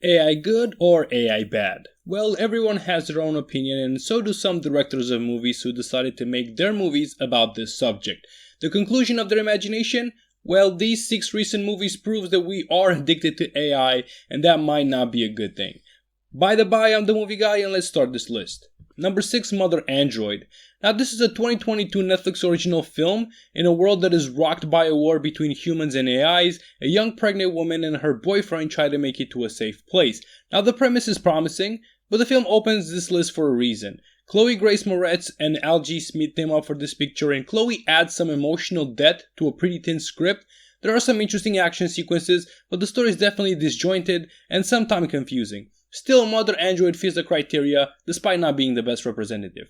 AI good or AI bad? Well, everyone has their own opinion, and so do some directors of movies who decided to make their movies about this subject. The conclusion of their imagination? Well, these 6 recent movies proves that we are addicted to AI, and that might not be a good thing. By the by, I'm the movie guy, and let's start this list. Number 6, Mother Android. Now, this is a 2022 Netflix original film. In a world that is rocked by a war between humans and AIs, a young pregnant woman and her boyfriend try to make it to a safe place. Now, the premise is promising, but the film opens this list for a reason. Chloe Grace Moretz and Algie Smith team up for this picture, and Chloe adds some emotional depth to a pretty thin script. There are some interesting action sequences, but the story is definitely disjointed and sometimes confusing. Still, Mother Android fits the criteria, despite not being the best representative.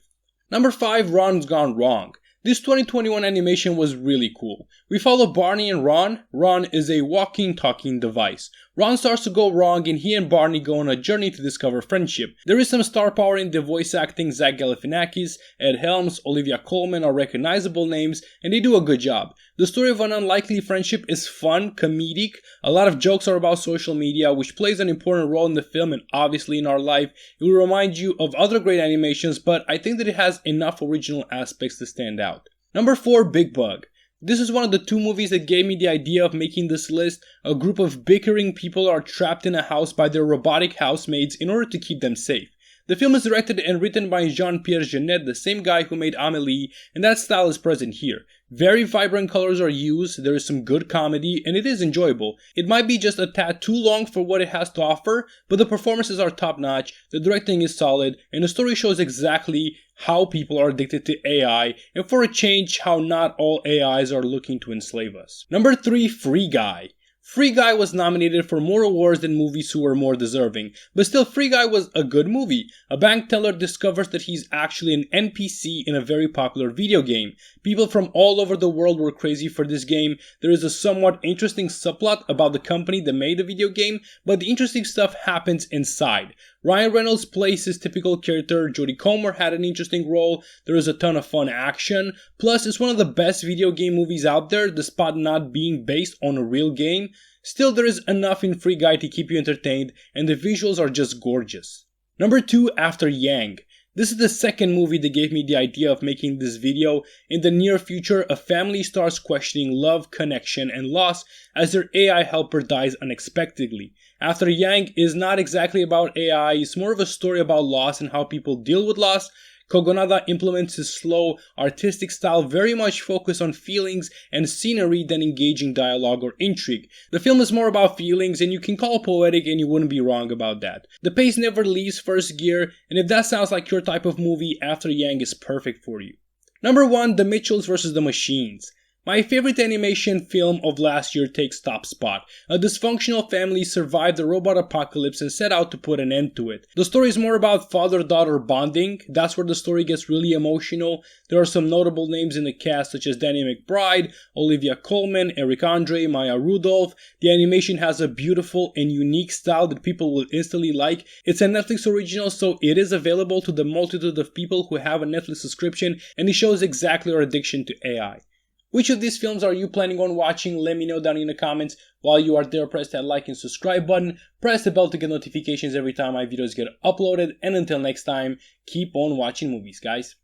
Number 5, Ron's Gone Wrong. This 2021 animation was really cool. We follow Barney and Ron. Ron is a walking, talking device. Ron starts to go wrong and he and Barney go on a journey to discover friendship. There is some star power in the voice acting. Zach Galifianakis, Ed Helms, Olivia Colman are recognizable names and they do a good job. The story of an unlikely friendship is fun, comedic. A lot of jokes are about social media, which plays an important role in the film and obviously in our life. It will remind you of other great animations, but I think that it has enough original aspects to stand out. Number 4, Big Bug. This is one of the 2 movies that gave me the idea of making this list. A group of bickering people are trapped in a house by their robotic housemaids in order to keep them safe. The film is directed and written by Jean-Pierre Jeunet, the same guy who made Amélie, and that style is present here. Very vibrant colors are used, there is some good comedy, and it is enjoyable. It might be just a tad too long for what it has to offer, but the performances are top notch, the directing is solid, and the story shows exactly how people are addicted to AI, and for a change, how not all AIs are looking to enslave us. Number 3, Free Guy. Free Guy was nominated for more awards than movies who were more deserving, but still Free Guy was a good movie. A bank teller discovers that he's actually an NPC in a very popular video game. People from all over the world were crazy for this game. There is a somewhat interesting subplot about the company that made the video game, but the interesting stuff happens inside. Ryan Reynolds plays his typical character, Jodie Comer had an interesting role, there is a ton of fun action, plus it's one of the best video game movies out there despite not being based on a real game. Still, there is enough in Free Guy to keep you entertained and the visuals are just gorgeous. Number 2, After Yang. This is the second movie that gave me the idea of making this video. In the near future, a family starts questioning love, connection, and loss as their AI helper dies unexpectedly. After Yang is not exactly about AI, it's more of a story about loss and how people deal with loss. Kogonada implements his slow, artistic style very much focused on feelings and scenery than engaging dialogue or intrigue. The film is more about feelings and you can call it poetic and you wouldn't be wrong about that. The pace never leaves first gear, and if that sounds like your type of movie, After Yang is perfect for you. Number 1, The Mitchells vs. the Machines. My favorite animation film of last year takes top spot. A dysfunctional family survived the robot apocalypse and set out to put an end to it. The story is more about father-daughter bonding. That's where the story gets really emotional. There are some notable names in the cast such as Danny McBride, Olivia Colman, Eric Andre, Maya Rudolph. The animation has a beautiful and unique style that people will instantly like. It's a Netflix original, so it is available to the multitude of people who have a Netflix subscription, and it shows exactly our addiction to AI. Which of these films are you planning on watching? Let me know down in the comments. While you are there, press that like and subscribe button. Press the bell to get notifications every time my videos get uploaded. And until next time, keep on watching movies, guys.